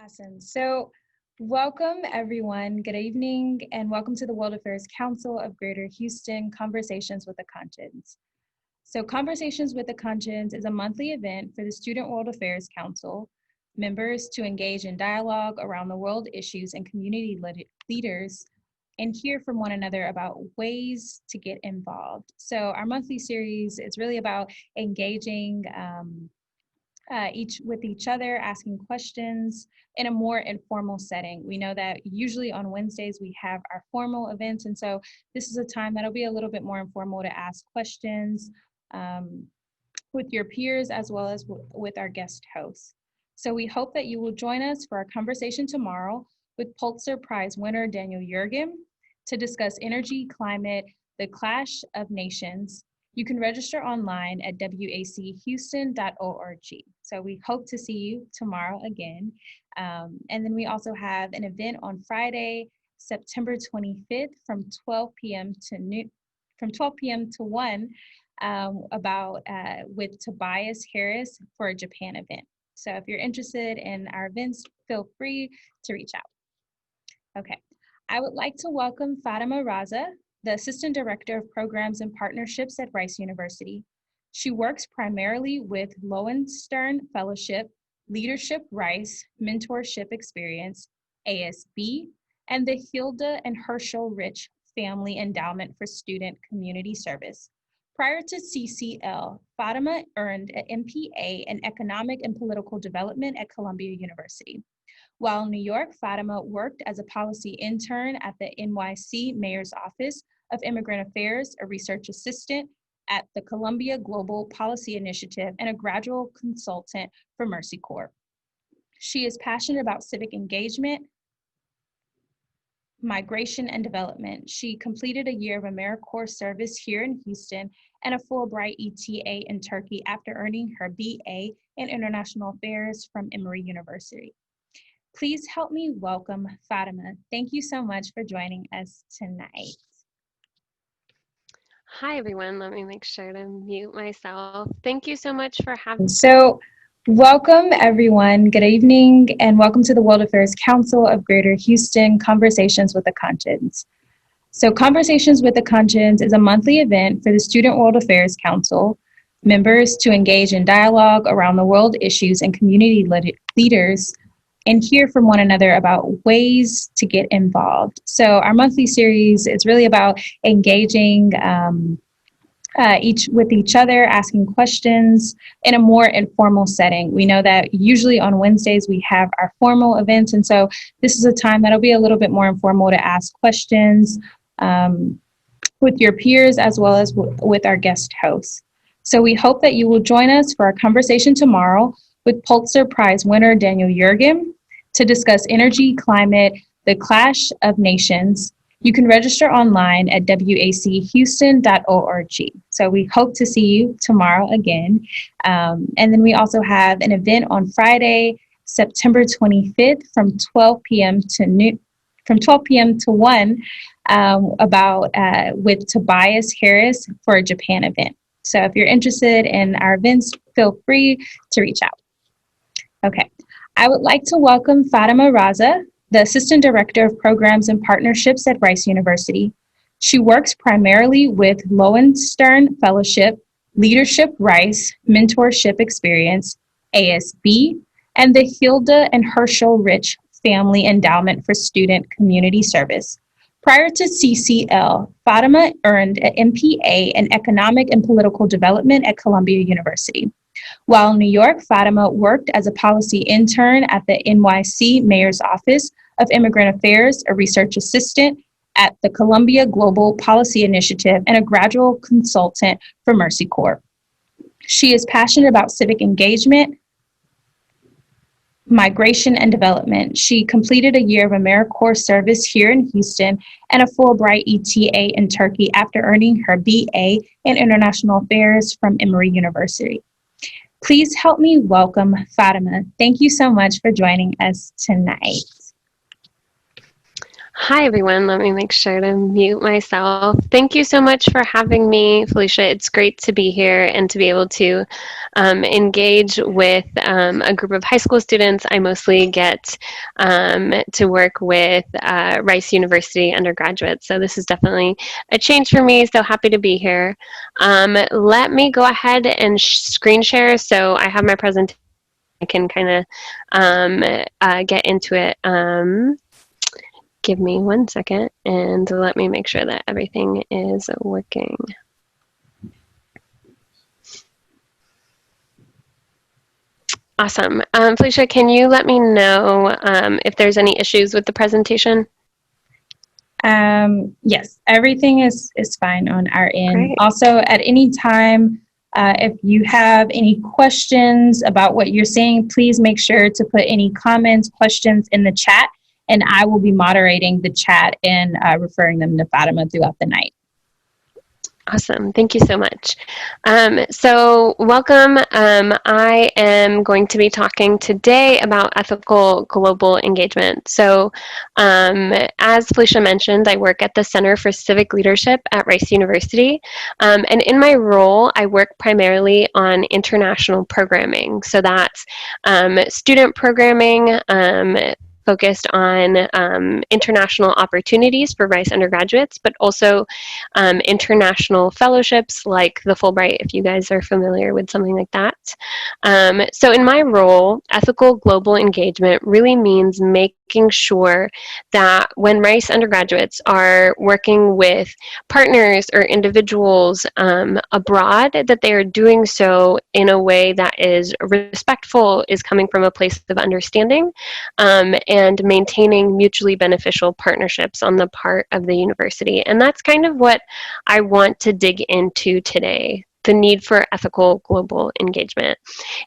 Awesome. So, welcome everyone. Good evening, and welcome to the World Affairs Council of Greater Houston Conversations with a Conscience. So, Conversations with a Conscience is a monthly event for the Student World Affairs Council members to engage in dialogue around the world issues and community leaders and hear from one another about ways to get involved. So, our monthly series is really about engaging each other, asking questions in a more informal setting. We know that usually on Wednesdays we have our formal events, and so this is a time that'll be a little bit more informal to ask questions with your peers as well as with our guest hosts. So we hope that you will join us for our conversation tomorrow with Pulitzer Prize winner Daniel Yergin to discuss energy, climate, the clash of nations. You can register online at wachouston.org. So we hope to see you tomorrow again. And then we also have an event on Friday, September 25th from 12 p.m. to 1 with Tobias Harris for a Japan event. So if you're interested in our events, feel free to reach out. Okay, I would like to welcome Fatima Raza, the Assistant Director of Programs and Partnerships at Rice University. She works primarily with Loewenstern Fellowship, Leadership Rice, Mentorship Experience, ASB, and the Hilda and Hershel Rich Family Endowment for Student Community Service. Prior to CCL, Fatima earned an MPA in Economic and Political Development at Columbia University. While in New York, Fatima worked as a policy intern at the NYC Mayor's Office of Immigrant Affairs, a research assistant at the Columbia Global Policy Initiative, and a graduate consultant for Mercy Corps. She is passionate about civic engagement, migration, and development. She completed a year of AmeriCorps service here in Houston and a Fulbright ETA in Turkey after earning her BA in International Affairs from Emory University. Please help me welcome Fatima. Thank you so much for joining us tonight. Hi, everyone. Let me make sure to mute myself. Thank you so much for having me. So, welcome everyone. Good evening, and welcome to the World Affairs Council of Greater Houston Conversations with a Conscience. So, Conversations with a Conscience is a monthly event for the Student World Affairs Council members to engage in dialogue around the world issues and community leaders and hear from one another about ways to get involved. So our monthly series is really about engaging each other, asking questions in a more informal setting. We know that usually on Wednesdays we have our formal events, and so this is a time that'll be a little bit more informal to ask questions with your peers as well as with our guest hosts. So we hope that you will join us for our conversation tomorrow with Pulitzer Prize winner Daniel Yergin to discuss energy, climate, the clash of nations. You can register online at wachouston.org. So we hope to see you tomorrow again. And then we also have an event on Friday, September 25th from 12 p.m. to 1 with Tobias Harris for a Japan event. So if you're interested in our events, feel free to reach out. Okay, I would like to welcome Fatima Raza, the Assistant Director of Programs and Partnerships at Rice University. She works primarily with Loewenstern Fellowship, Leadership Rice, Mentorship Experience, ASB, and the Hilda and Hershel Rich Family Endowment for Student Community Service. Prior to CCL, Fatima earned an MPA in Economic and Political Development at Columbia University. While in New York, Fatima worked as a policy intern at the NYC Mayor's Office of Immigrant Affairs, a research assistant at the Columbia Global Policy Initiative, and a graduate consultant for Mercy Corps. She is passionate about civic engagement, migration, and development. She completed a year of AmeriCorps service here in Houston and a Fulbright ETA in Turkey after earning her BA in International Affairs from Emory University. Please help me welcome Fatima. Thank you so much for joining us tonight. Hi, everyone. Let me make sure to mute myself. Thank you so much for having me, Felicia. It's great to be here and to be able to engage with a group of high school students. I mostly get to work with Rice University undergraduates, so this is definitely a change for me, so happy to be here. Let me go ahead and screen share so I have my presentation. I can kind of get into it. Give me 1 second and let me make sure that everything is working. Awesome. Felicia, can you let me know if there's any issues with the presentation? Yes, everything is fine on our end. Great. Also, at any time, if you have any questions about what you're seeing, please make sure to put any comments, questions in the chat, and I will be moderating the chat and referring them to Fatima throughout the night. Awesome. Thank you so much. So welcome. I am going to be talking today about ethical global engagement. So as Felicia mentioned, I work at the Center for Civic Leadership at Rice University. And in my role, I work primarily on international programming. So that's student programming, focused on international opportunities for Rice undergraduates, but also international fellowships like the Fulbright, if you guys are familiar with something like that. So in my role, ethical global engagement really means making sure that when Rice undergraduates are working with partners or individuals abroad, that they are doing so in a way that is respectful, is coming from a place of understanding, and maintaining mutually beneficial partnerships on the part of the university. And that's kind of what I want to dig into today, the need for ethical global engagement.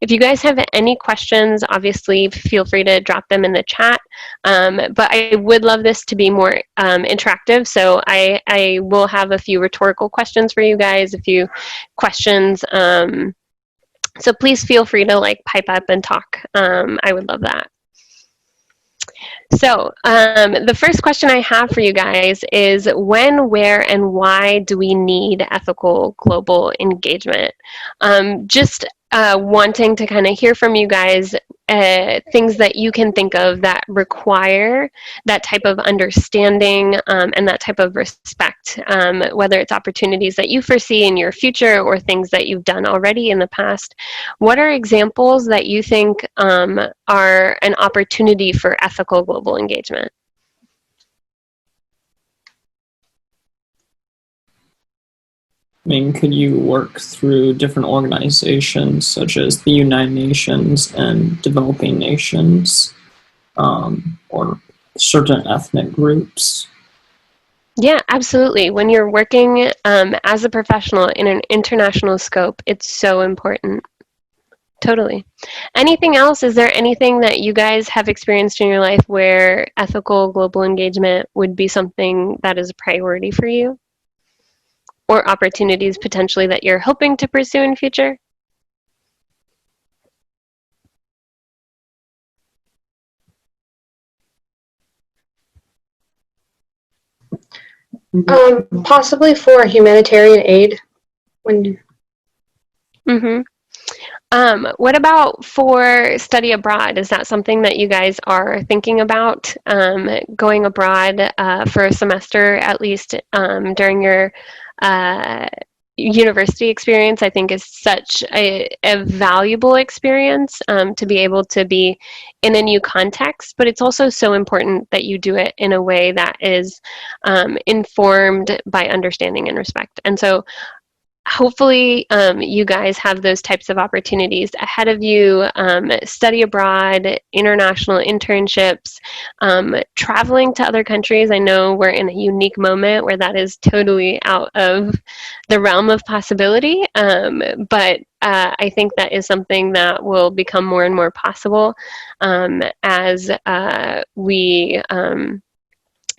If you guys have any questions, obviously feel free to drop them in the chat, but I would love this to be more interactive, so I will have a few rhetorical questions for you guys, a few questions, so please feel free to pipe up and talk. I would love that. So the first question I have for you guys is when, where, and why do we need ethical global engagement? Just wanting to kind of hear from you guys things that you can think of that require that type of understanding and that type of respect, whether it's opportunities that you foresee in your future or things that you've done already in the past. What are examples that you think are an opportunity for ethical global engagement? I mean, could you work through different organizations such as the United Nations and developing nations, or certain ethnic groups? Yeah, absolutely. When you're working as a professional in an international scope, it's so important. Totally. Anything else? Is there anything that you guys have experienced in your life where ethical global engagement would be something that is a priority for you? Or opportunities potentially that you're hoping to pursue in future? Possibly for humanitarian aid. What about for study abroad? Is that something that you guys are thinking about, going abroad for a semester, at least during your university experience? I think is such a valuable experience to be able to be in a new context, but it's also so important that you do it in a way that is informed by understanding and respect. And so hopefully you guys have those types of opportunities ahead of you, study abroad, international internships, traveling to other countries. I know we're in a unique moment where that is totally out of the realm of possibility, but I think that is something that will become more and more possible as we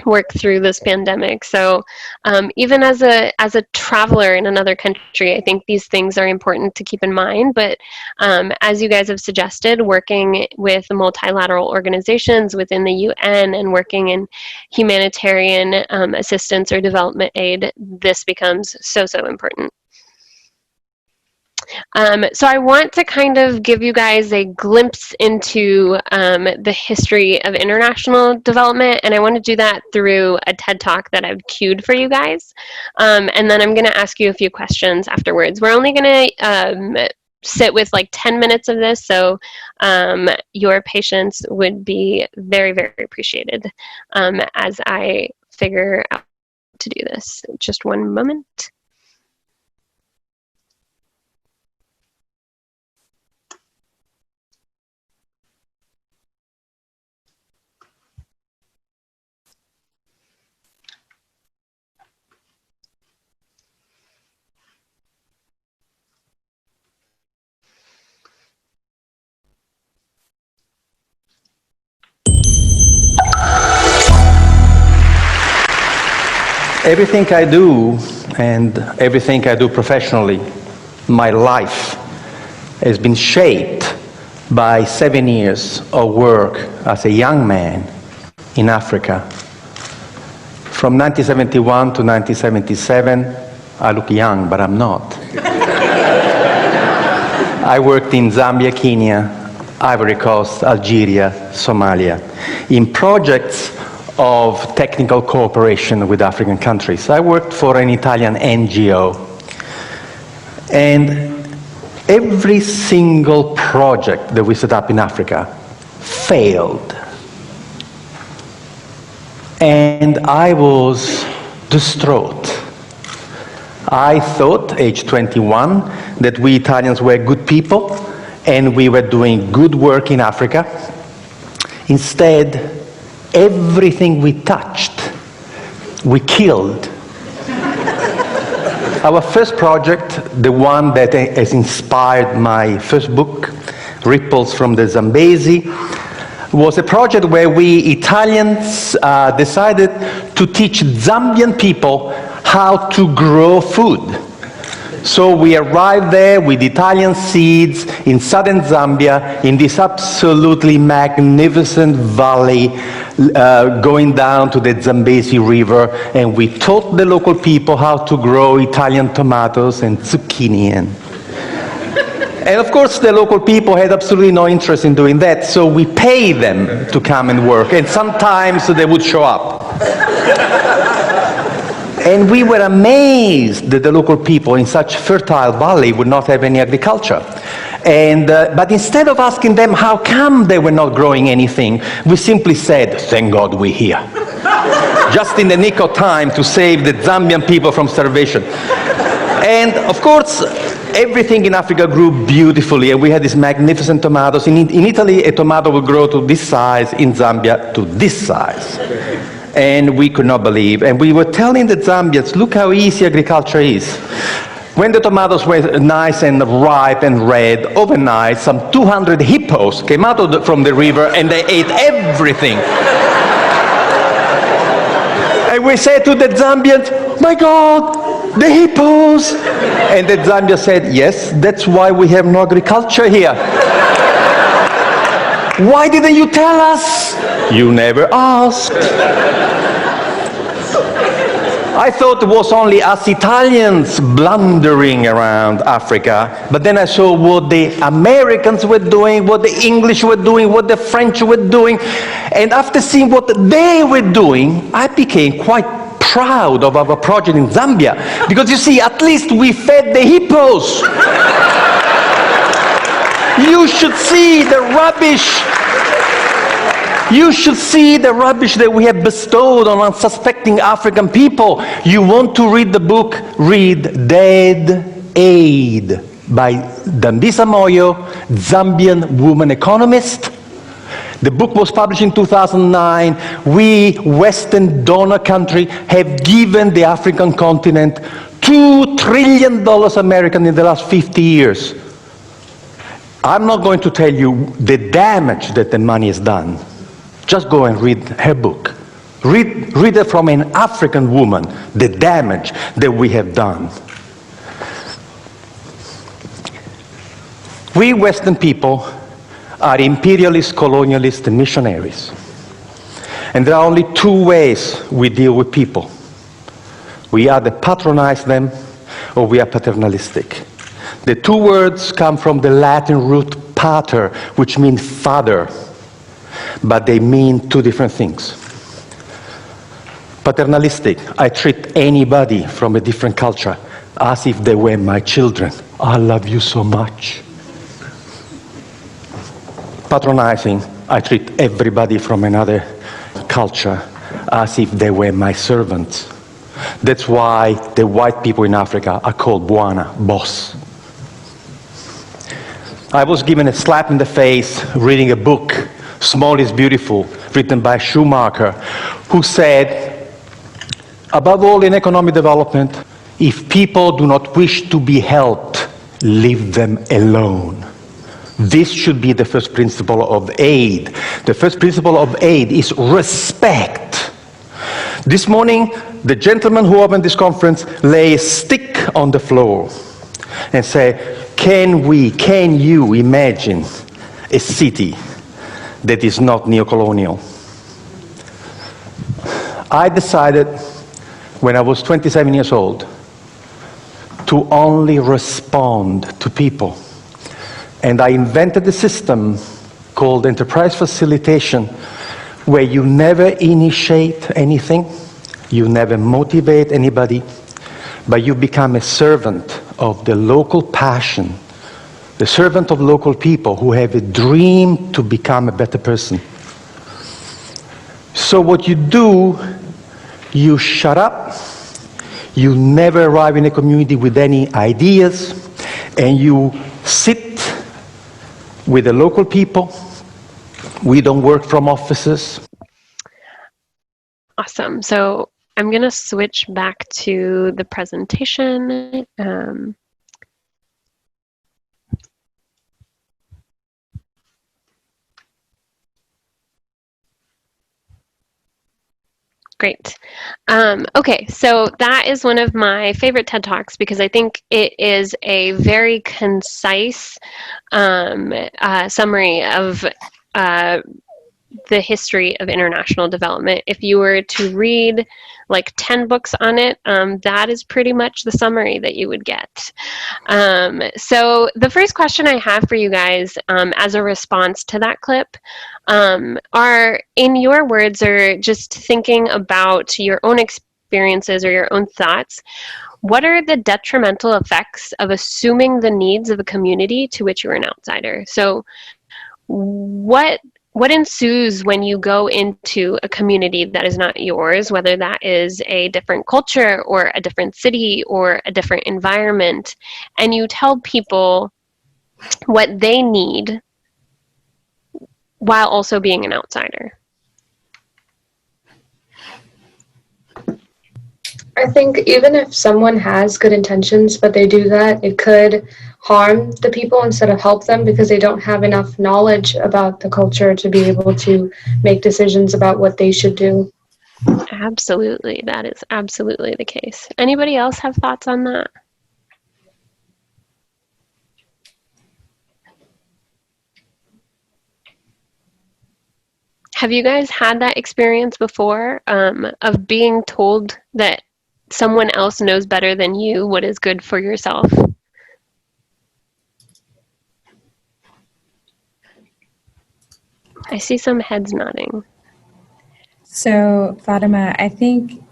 work through this pandemic. So even as a traveler in another country, I think these things are important to keep in mind. But as you guys have suggested, working with multilateral organizations within the UN and working in humanitarian assistance or development aid, this becomes so important. So I want to kind of give you guys a glimpse into the history of international development, and I want to do that through a TED Talk that I've queued for you guys. And then I'm going to ask you a few questions afterwards. We're only going to sit with like 10 minutes of this, so your patience would be very appreciated as I figure out how to do this. Just one moment. Everything I do, and everything I do professionally, my life, has been shaped by 7 years of work as a young man in Africa. From 1971 to 1977, I look young, but I'm not. I worked in Zambia, Kenya, Ivory Coast, Algeria, Somalia, in projects of technical cooperation with African countries. I worked for an Italian NGO, and every single project that we set up in Africa failed. And I was distraught. I thought, age 21, that we Italians were good people and we were doing good work in Africa. Instead, everything we touched, we killed. Our first project, the one that has inspired my first book, Ripples from the Zambezi, was a project where we Italians decided to teach Zambian people how to grow food. So we arrived there with Italian seeds in southern Zambia, in this absolutely magnificent valley, going down to the Zambezi River, and we taught the local people how to grow Italian tomatoes and zucchini. And of course, the local people had absolutely no interest in doing that, so we paid them to come and work, and sometimes they would show up. And we were amazed that the local people in such fertile valley would not have any agriculture. And, but instead of asking them how come they were not growing anything, we simply said, thank God we're here. Just in the nick of time to save the Zambian people from starvation. And of course, everything in Africa grew beautifully, and we had these magnificent tomatoes. In Italy, a tomato would grow to this size, in Zambia to this size. And we could not believe. And we were telling the Zambians, look how easy agriculture is. When the tomatoes were nice and ripe and red, overnight, some 200 hippos came out from the river and they ate everything. And we said to the Zambians, my God, the hippos. And the Zambians said, yes, that's why we have no agriculture here. Why didn't you tell us? You never asked. I thought it was only us Italians blundering around Africa, but then I saw what the Americans were doing, what the English were doing, what the French were doing, and after seeing what they were doing, I became quite proud of our project in Zambia, because you see, at least we fed the hippos. You should see the rubbish. You should see the rubbish that we have bestowed on unsuspecting African people. You want to read the book? Read Dead Aid by Dambisa Moyo, Zambian woman economist. The book was published in 2009. We, Western donor country, have given the African continent $2 trillion American in the last 50 years. I'm not going to tell you the damage that the money has done. Just go and read her book, Read it from an African woman, the damage that we have done. We Western people are imperialist, colonialist, and missionaries. And there are only two ways we deal with people. We either patronize them or we are paternalistic. The two words come from the Latin root pater, which means father, but they mean two different things. Paternalistic, I treat anybody from a different culture as if they were my children. I love you so much. Patronizing, I treat everybody from another culture as if they were my servants. That's why the white people in Africa are called Bwana, boss. I was given a slap in the face reading a book, Small is Beautiful, written by Schumacher, who said, above all in economic development, if people do not wish to be helped, leave them alone. This should be the first principle of aid. The first principle of aid is respect. This morning, the gentleman who opened this conference lay a stick on the floor and said, can you imagine a city that is not neocolonial? I decided when I was 27 years old to only respond to people. And I invented a system called enterprise facilitation, where you never initiate anything, you never motivate anybody, but you become a servant of the local passion, the servant of local people who have a dream to become a better person. So what you do, you shut up, you never arrive in a community with any ideas, and you sit with the local people. We don't work from offices. Awesome. So I'm going to switch back to the presentation. Great. Okay, so that is one of my favorite TED Talks because I think it is a very concise summary of the history of international development. If you were to read like 10 books on it, that is pretty much the summary that you would get. So the first question I have for you guys as a response to that clip are, in your words, or just thinking about your own experiences or your own thoughts, what are the detrimental effects of assuming the needs of a community to which you're an outsider? So what ensues when you go into a community that is not yours, whether that is a different culture or a different city or a different environment, and you tell people what they need while also being an outsider? I think even if someone has good intentions, but they do that, it could harm the people instead of help them because they don't have enough knowledge about the culture to be able to make decisions about what they should do. Absolutely. That is absolutely the case. Anybody else have thoughts on that? Have you guys had that experience before of being told that someone else knows better than you what is good for yourself? I see some heads nodding. So, Fatima, I think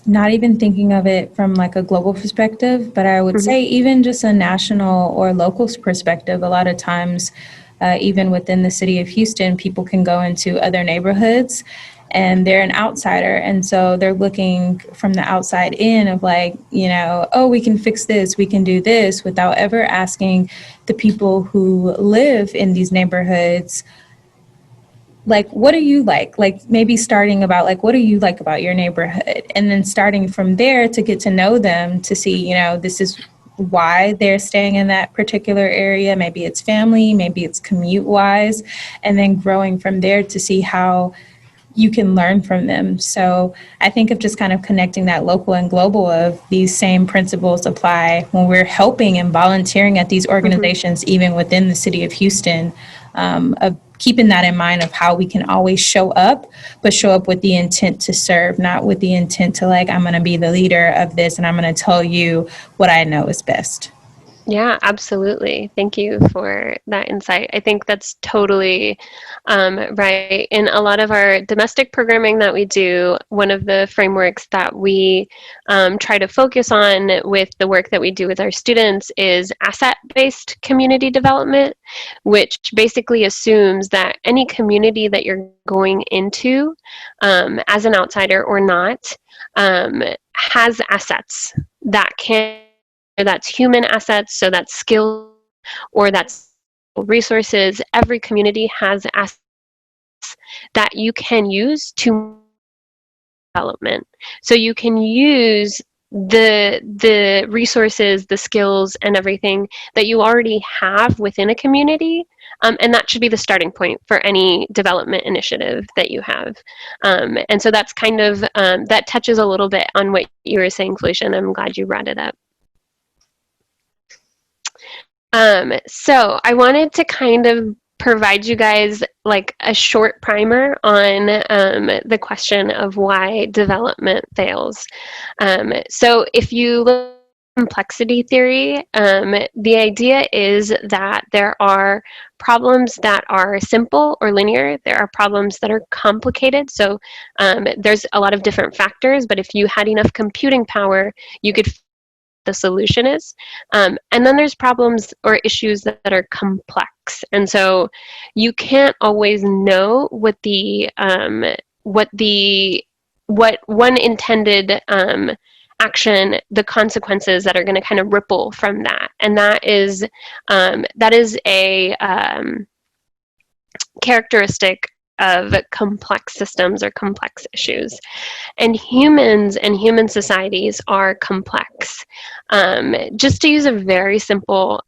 not even thinking of it from like a global perspective, but I would say even just a national or local perspective, a lot of times, even within the city of Houston, people can go into other neighborhoods and they're an outsider. And so they're looking from the outside in of like, you know, oh, we can fix this, we can do this, without ever asking the people who live in these neighborhoods, like, what do you like? Like maybe starting about like, what do you like about your neighborhood? And then starting from there to get to know them, to see, you know, this is why they're staying in that particular area. Maybe it's family, maybe it's commute wise, and then growing from there to see how you can learn from them. So I think of just kind of connecting that local and global of these same principles apply when we're helping and volunteering at these organizations, even within the city of Houston, of keeping that in mind of how we can always show up, but show up with the intent to serve, not with the intent to like, I'm going to be the leader of this and I'm going to tell you what I know is best. Yeah, absolutely. Thank you for that insight. I think that's totally right. In a lot of our domestic programming that we do, one of the frameworks that we try to focus on with the work that we do with our students is asset-based community development, which basically assumes that any community that you're going into as an outsider or not has assets that can, that's human assets, so that's skill or that's resources. Every community has assets that you can use to development. So you can use the resources, the skills, and everything that you already have within a community, and that should be the starting point for any development initiative that you have. And so that's kind of that touches a little bit on what you were saying, Felicia, and I'm glad you brought it up. So I wanted to kind of provide you guys like a short primer on the question of why development fails. So if you look at complexity theory, the idea is that there are problems that are simple or linear. There are problems that are complicated. So there's a lot of different factors, but if you had enough computing power, you could the solution is. And then there's problems or issues that are complex. And so you can't always know what one intended action, the consequences that are going to kind of ripple from that. And that is a characteristic of complex systems or complex issues. And humans and human societies are complex. Just to use a very simple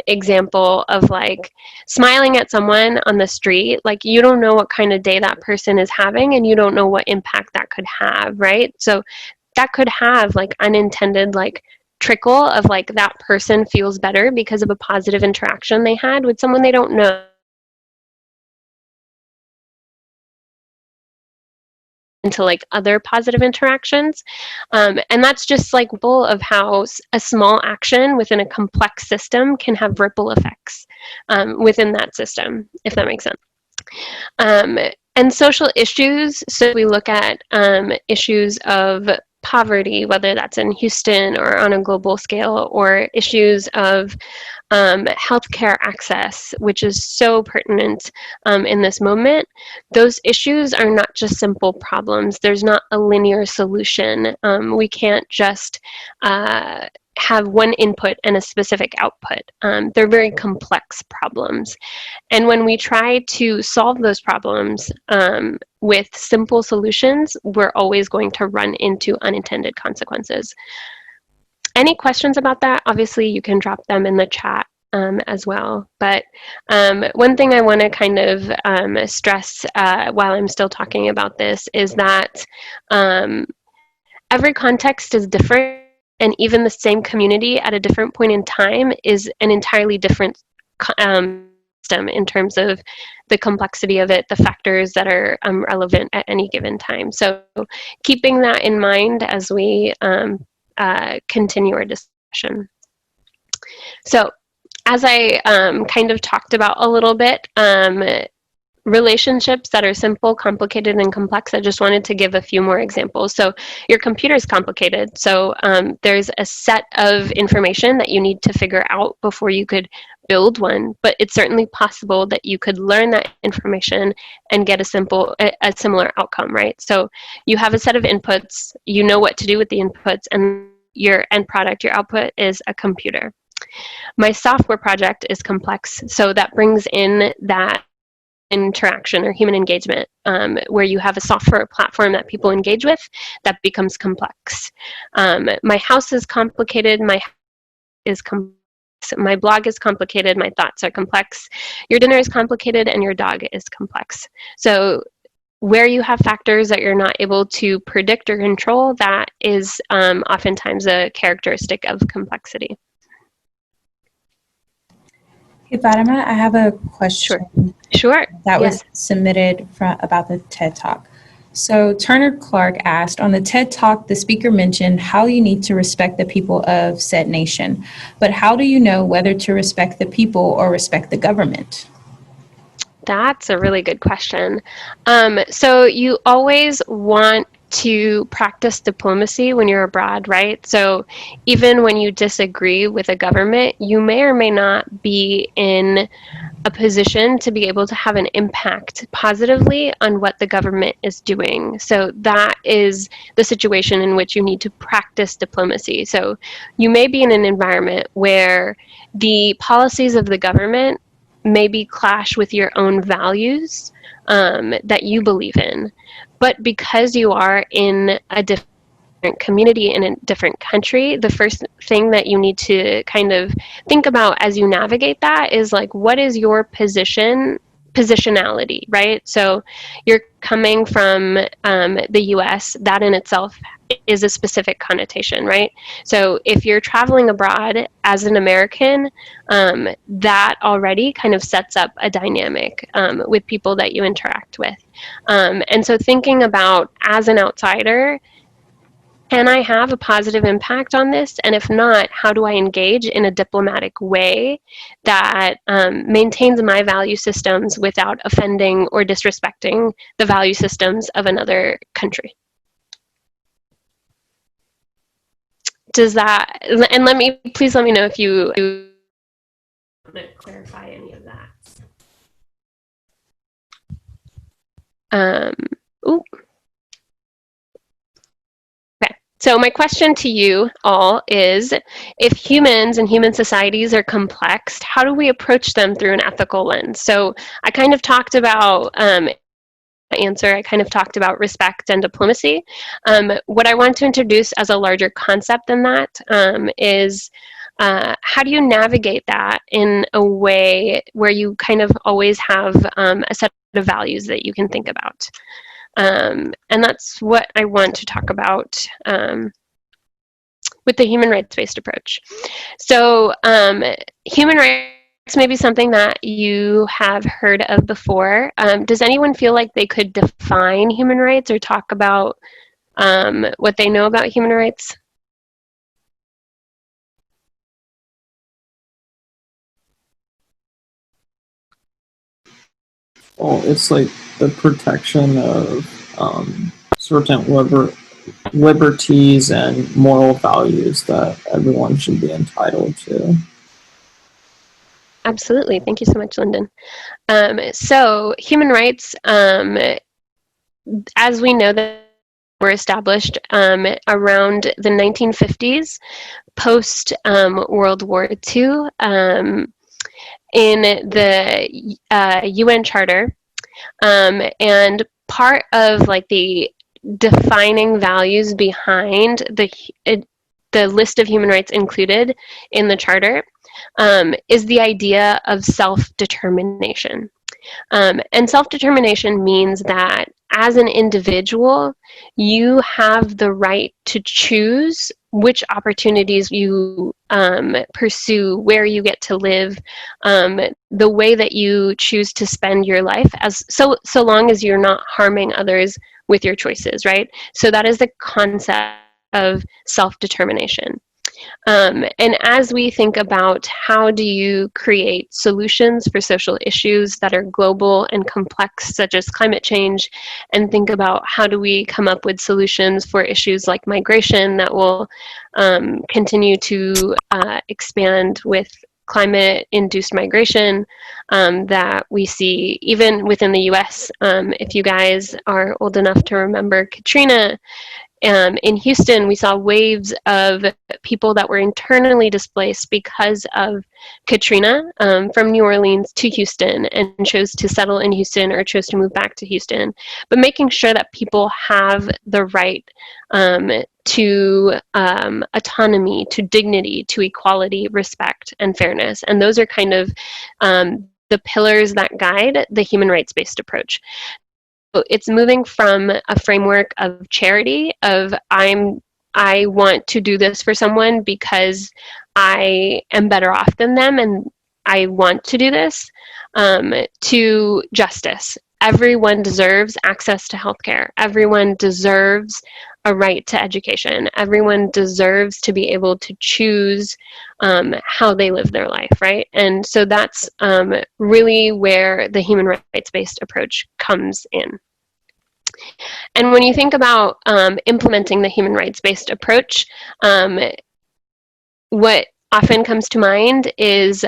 example of like smiling at someone on the street, like you don't know what kind of day that person is having and you don't know what impact that could have, right? So that could have like unintended like trickle of like that person feels better because of a positive interaction they had with someone they don't know. Into like other positive interactions, and that's just like full of how a small action within a complex system can have ripple effects within that system, if that makes sense. And social issues, so we look at issues of poverty, whether that's in Houston or on a global scale, or issues of healthcare access, which is so pertinent in this moment. Those issues are not just simple problems. There's not a linear solution. We can't just have one input and a specific output. They're very complex problems. And when we try to solve those problems with simple solutions, we're always going to run into unintended consequences. Any questions about that? Obviously, you can drop them in the chat as well. But one thing I want to kind of stress while I'm still talking about this is that every context is different, and even the same community at a different point in time is an entirely different system in terms of the complexity of it, the factors that are relevant at any given time. So keeping that in mind as we continue our discussion. So as I kind of talked about a little bit, relationships that are simple, complicated, and complex, I just wanted to give a few more examples. So your computer is complicated. So there's a set of information that you need to figure out before you could build one, but it's certainly possible that you could learn that information and get a similar outcome, right? So you have a set of inputs, you know what to do with the inputs, and your end product, your output is a computer. My software project is complex, so that brings in that interaction or human engagement, where you have a software platform that people engage with that becomes complex. My house is complicated, my blog is complicated, my thoughts are complex, your dinner is complicated, and your dog is complex. So where you have factors that you're not able to predict or control, that is oftentimes a characteristic of complexity. Hey, Fatima, I have a question. Sure. That Yes. was submitted about the TED Talk. So Turner Clark asked, on the TED Talk, the speaker mentioned how you need to respect the people of said nation. But how do you know whether to respect the people or respect the government? That's a really good question. So you always want to practice diplomacy when you're abroad, right? So even when you disagree with a government, you may or may not be in a position to be able to have an impact positively on what the government is doing. So that is the situation in which you need to practice diplomacy. So you may be in an environment where the policies of the government maybe clash with your own values that you believe in. But because you are in a different community in a different country, the first thing that you need to kind of think about as you navigate that is like, what is your positionality, right? So you're coming from the US, that in itself is a specific connotation, right? So if you're traveling abroad as an American, that already kind of sets up a dynamic with people that you interact with. And so thinking about, as an outsider, can I have a positive impact on this? And if not, how do I engage in a diplomatic way that maintains my value systems without offending or disrespecting the value systems of another country? Does that, and please let me know if you want to clarify any of that. So my question to you all is, if humans and human societies are complex, how do we approach them through an ethical lens? So I kind of talked about I kind of talked about respect and diplomacy. What I want to introduce as a larger concept than that is how do you navigate that in a way where you kind of always have a set of values that you can think about? And that's what I want to talk about with the human rights-based approach. So human rights may be something that you have heard of before. Does anyone feel like they could define human rights or talk about what they know about human rights? Well, it's like the protection of certain liberties and moral values that everyone should be entitled to. Absolutely. Thank you so much, Lyndon. So human rights, as we know, that were established around the 1950s, post World War II, in the UN Charter, and part of like the defining values behind the list of human rights included in the Charter is the idea of self-determination. And self-determination means that as an individual, you have the right to choose which opportunities you pursue, where you get to live, the way that you choose to spend your life, so long as you're not harming others with your choices, right? So that is the concept of self-determination. And as we think about how do you create solutions for social issues that are global and complex, such as climate change, and think about how do we come up with solutions for issues like migration that will continue to expand with climate-induced migration that we see even within the US. If you guys are old enough to remember Katrina, in Houston, we saw waves of people that were internally displaced because of Katrina from New Orleans to Houston and chose to settle in Houston or chose to move back to Houston. But making sure that people have the right to autonomy, to dignity, to equality, respect, and fairness. And those are kind of the pillars that guide the human rights-based approach. it's moving from a framework of charity, of I want to do this for someone because I am better off than them and I want to do this, to justice. Everyone deserves access to healthcare. Everyone deserves a right to education. Everyone deserves to be able to choose how they live their life, right? And so that's really where the human rights-based approach comes in. And when you think about implementing the human rights-based approach, what often comes to mind is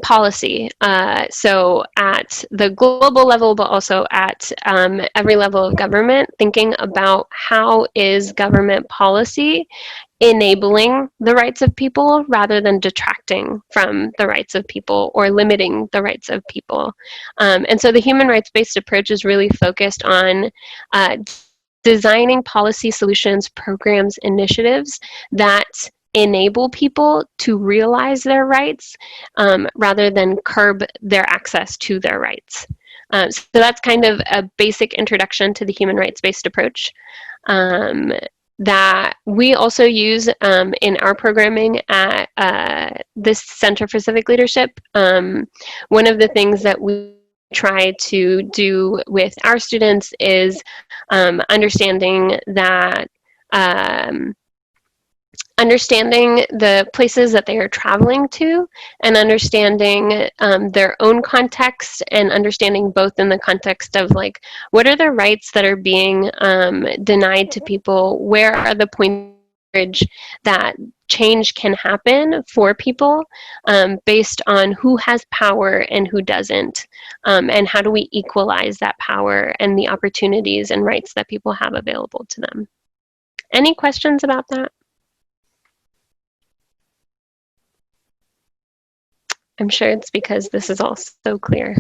policy. So at the global level, but also at every level of government, thinking about how is government policy enabling the rights of people rather than detracting from the rights of people or limiting the rights of people. And so the human rights-based approach is really focused on designing policy solutions, programs, initiatives that enable people to realize their rights rather than curb their access to their rights. So that's kind of a basic introduction to the human rights-based approach that we also use in our programming at this Center for Civic Leadership. One of the things that we try to do with our students is understanding that understanding the places that they are traveling to and understanding their own context and understanding both in the context of like, what are the rights that are being denied to people? Where are the points that change can happen for people based on who has power and who doesn't? And how do we equalize that power and the opportunities and rights that people have available to them? Any questions about that? I'm sure it's because this is all so clear.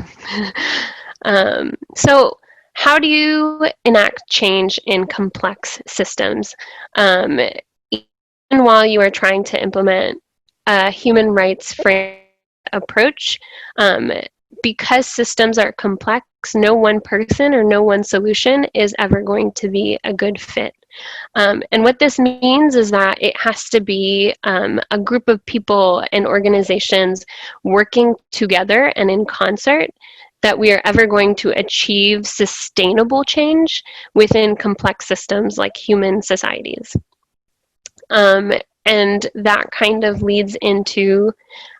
So how do you enact change in complex systems? Even while you are trying to implement a human rights frame approach, because systems are complex, no one person or no one solution is ever going to be a good fit. And what this means is that it has to be a group of people and organizations working together and in concert that we are ever going to achieve sustainable change within complex systems like human societies. And that kind of leads into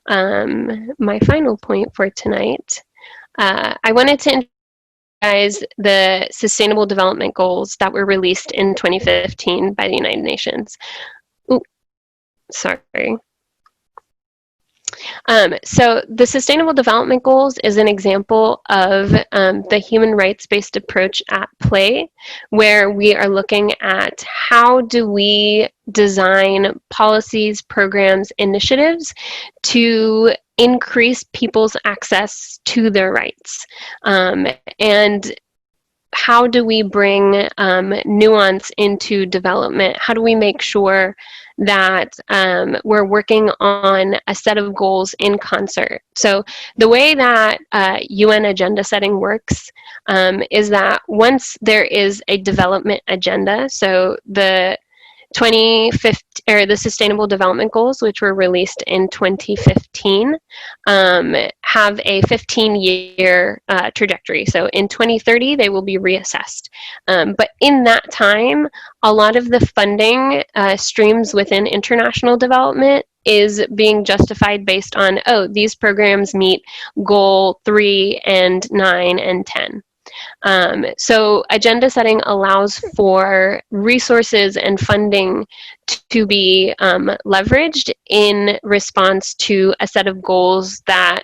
my final point for tonight. I wanted to guys the Sustainable Development Goals that were released in 2015 by the United Nations. Ooh, sorry. So the Sustainable Development Goals is an example of the human rights-based approach at play, where we are looking at how do we design policies, programs, initiatives to increase people's access to their rights. And how do we bring nuance into development? How do we make sure that we're working on a set of goals in concert? So the way that UN agenda setting works is that once there is a development agenda, so the 2015 or the Sustainable Development Goals, which were released in 2015, have a 15-year trajectory. So in 2030, they will be reassessed. But in that time, a lot of the funding streams within international development is being justified based on, oh, these programs meet goal 3 and 9 and 10. So agenda setting allows for resources and funding to be leveraged in response to a set of goals that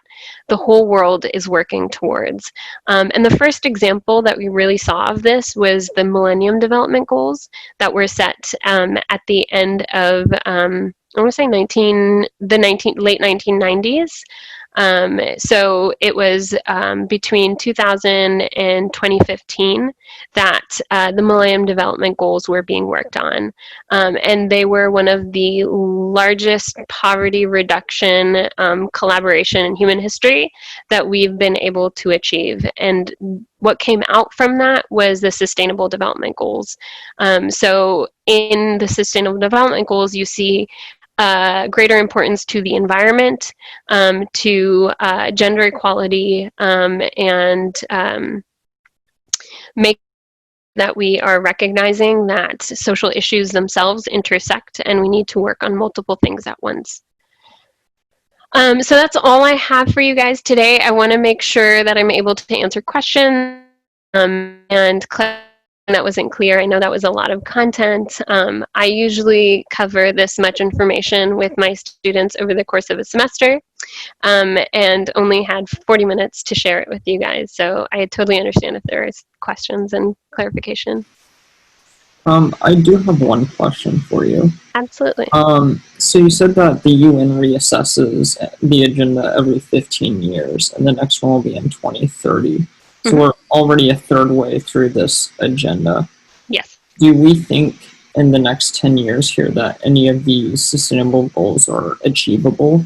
the whole world is working towards. And the first example that we really saw of this was the Millennium Development Goals that were set at the end of I want to say late 1990s. So it was between 2000 and 2015 that the Millennium Development Goals were being worked on. And they were one of the largest poverty reduction collaboration in human history that we've been able to achieve. And what came out from that was the Sustainable Development Goals. So in the Sustainable Development Goals, you see greater importance to the environment, to gender equality, and make that we are recognizing that social issues themselves intersect and we need to work on multiple things at once. So that's all I have for you guys today. I want to make sure that I'm able to answer questions and that wasn't clear. I know that was a lot of content. I usually cover this much information with my students over the course of a semester, and only had 40 minutes to share it with you guys. So I totally understand if there is questions and clarification. I do have one question for you. Absolutely. So you said that the UN reassesses the agenda every 15 years, and the next one will be in 2030. So we're already a third way through this agenda. Yes. Do we think in the next 10 years here that any of these sustainable goals are achievable?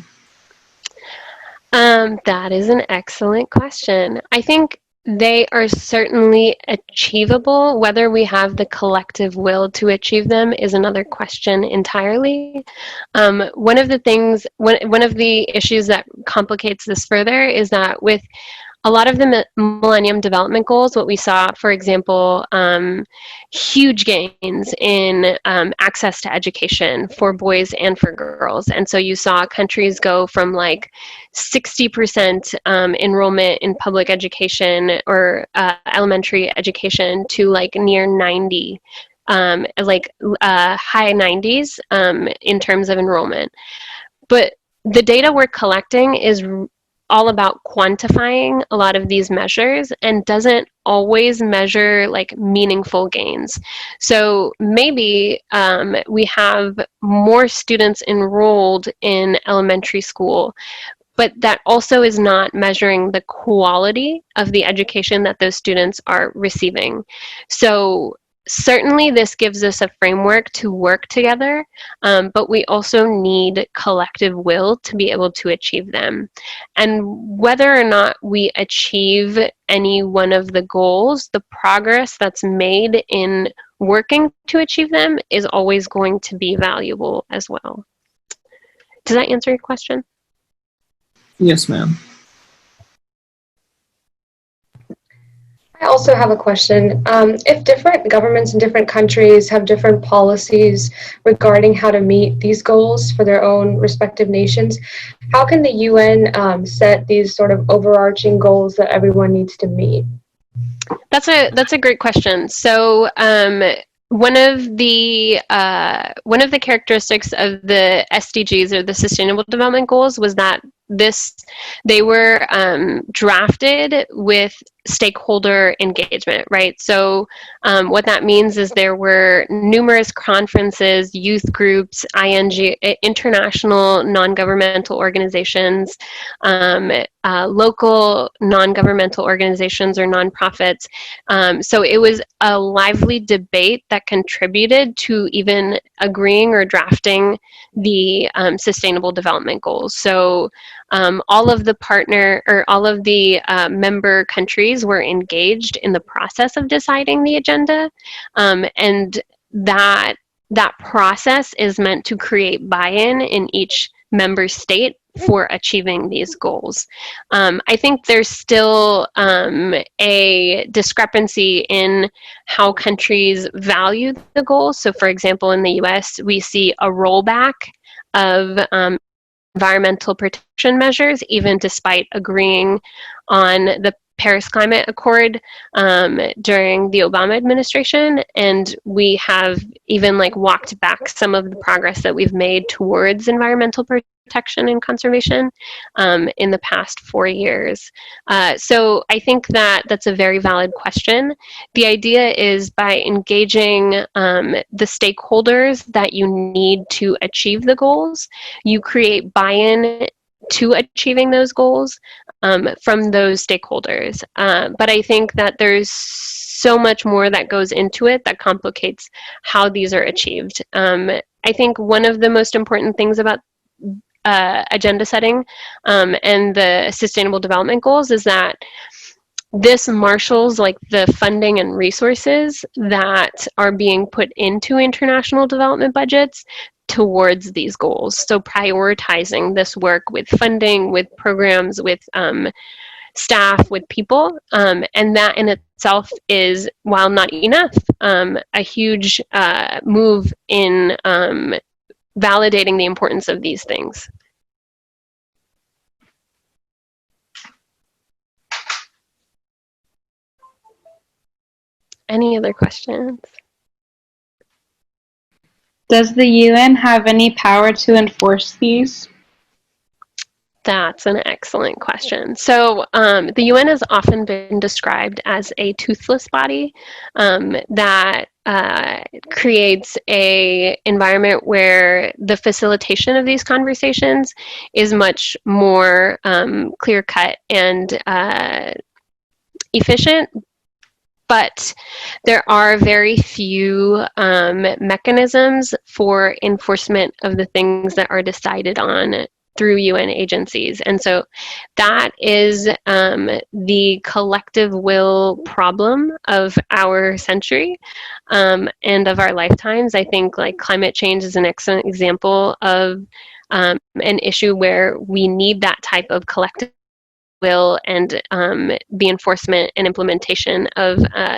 That is an excellent question. I think they are certainly achievable. Whether we have the collective will to achieve them is another question entirely. One of the issues that complicates this further is that with a lot of the Millennium Development Goals, what we saw, for example, huge gains in access to education for boys and for girls. And so you saw countries go from like 60% enrollment in public education or elementary education to like near 90, high 90s in terms of enrollment. But the data we're collecting is all about quantifying a lot of these measures and doesn't always measure like meaningful gains. So maybe we have more students enrolled in elementary school, but that also is not measuring the quality of the education that those students are receiving. So certainly this gives us a framework to work together, but we also need collective will to be able to achieve them. And whether or not we achieve any one of the goals, the progress that's made in working to achieve them is always going to be valuable as well. Does that answer your question? Yes, ma'am. I also have a question. If different governments in different countries have different policies regarding how to meet these goals for their own respective nations, how can the UN set these sort of overarching goals that everyone needs to meet? That's a great question. So one of the characteristics of the SDGs or the Sustainable Development Goals was that they were drafted with stakeholder engagement, right? So what that means is there were numerous conferences, youth groups, international non-governmental organizations, local non-governmental organizations or nonprofits. So it was a lively debate that contributed to even agreeing or drafting the Sustainable Development Goals. So all of the member countries were engaged in the process of deciding the agenda, and that process is meant to create buy-in in each member state for achieving these goals. I think there's still a discrepancy in how countries value the goals. So for example, in the US, we see a rollback of environmental protection measures, even despite agreeing on the Paris Climate Accord during the Obama administration, and we have even like walked back some of the progress that we've made towards environmental protection and conservation in the past 4 years. So I think that that's a very valid question. The idea is by engaging the stakeholders that you need to achieve the goals, you create buy-in to achieving those goals from those stakeholders. But I think that there's so much more that goes into it that complicates how these are achieved. I think one of the most important things about agenda setting and the sustainable development goals is that this marshals like the funding and resources that are being put into international development budgets towards these goals. So prioritizing this work with funding, with programs, with staff, with people, and that in itself is, while not enough, a huge move in validating the importance of these things. Any other questions? Does the UN have any power to enforce these? That's an excellent question. So the UN has often been described as a toothless body that creates a environment where the facilitation of these conversations is much more clear-cut and efficient. But there are very few mechanisms for enforcement of the things that are decided on through UN agencies. And so that is the collective will problem of our century and of our lifetimes. I think like climate change is an excellent example of an issue where we need that type of collective will and the enforcement and implementation of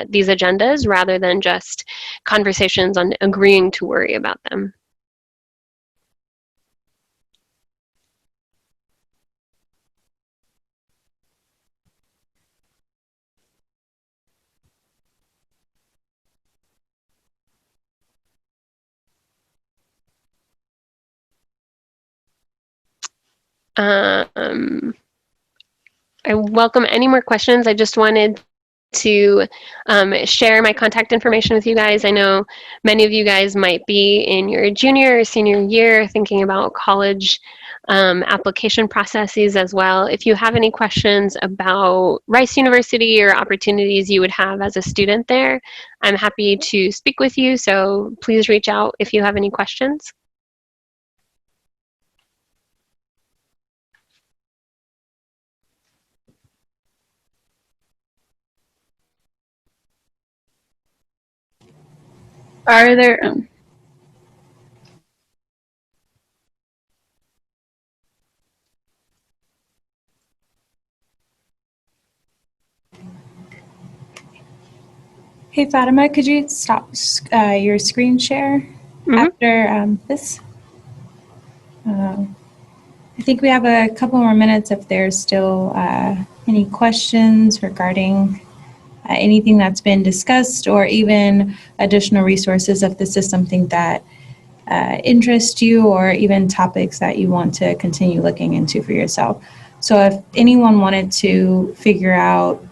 these agendas rather than just conversations on agreeing to worry about them. I welcome any more questions. I just wanted to share my contact information with you guys. I know many of you guys might be in your junior or senior year thinking about college application processes as well. If you have any questions about Rice University or opportunities you would have as a student there, I'm happy to speak with you. So please reach out if you have any questions. Are there Hey, Fatima, could you stop your screen share after this? I think we have a couple more minutes if there's still any questions regarding anything that's been discussed or even additional resources if this is something that interests you or even topics that you want to continue looking into for yourself. So if anyone wanted to figure out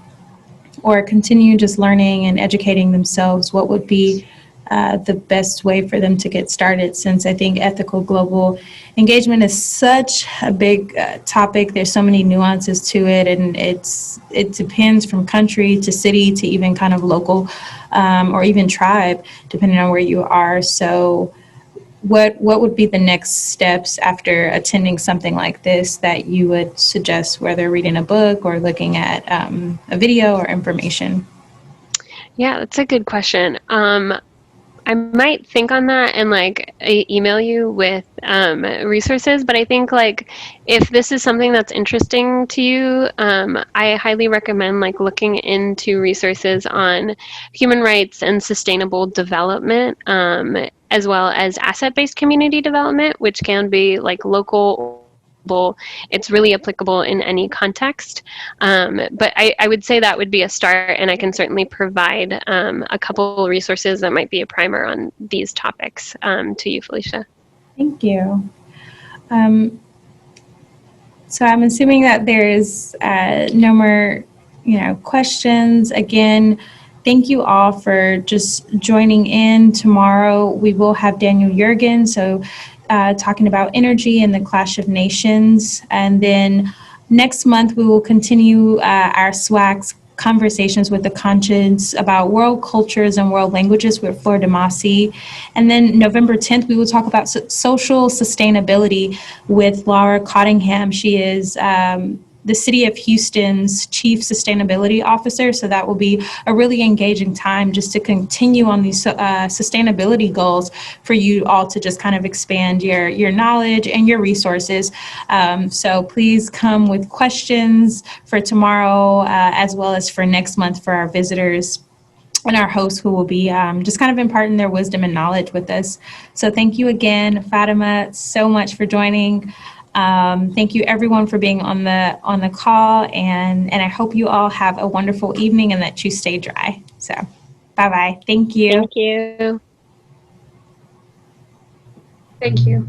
or continue just learning and educating themselves, what would be the best way for them to get started, since I think ethical global engagement is such a big topic. There's so many nuances to it, and it depends from country to city to even kind of local or even tribe, depending on where you are. So what would be the next steps after attending something like this that you would suggest, whether reading a book or looking at a video or information? Yeah, that's a good question. I might think on that and like email you with resources, but I think like if this is something that's interesting to you, I highly recommend like looking into resources on human rights and sustainable development, as well as asset-based community development, which can be like local. It's really applicable in any context. But I would say that would be a start, and I can certainly provide a couple resources that might be a primer on these topics to you, Felicia. Thank you. So I'm assuming that there's no more, questions. Again, thank you all for just joining in. Tomorrow we will have Daniel Jurgen. So talking about energy and the clash of nations. And then next month, we will continue our SWAC's conversations with the conscience about world cultures and world languages with Flor Damasi. And then November 10th, we will talk about social sustainability with Laura Cottingham. She is the City of Houston's Chief Sustainability Officer. So that will be a really engaging time just to continue on these sustainability goals for you all to just kind of expand your knowledge and your resources. So please come with questions for tomorrow as well as for next month for our visitors and our hosts who will be just kind of imparting their wisdom and knowledge with us. So thank you again, Fatima, so much for joining. Thank you everyone for being on the call, and I hope you all have a wonderful evening and that you stay dry. So bye-bye. Thank you. Thank you. Thank you.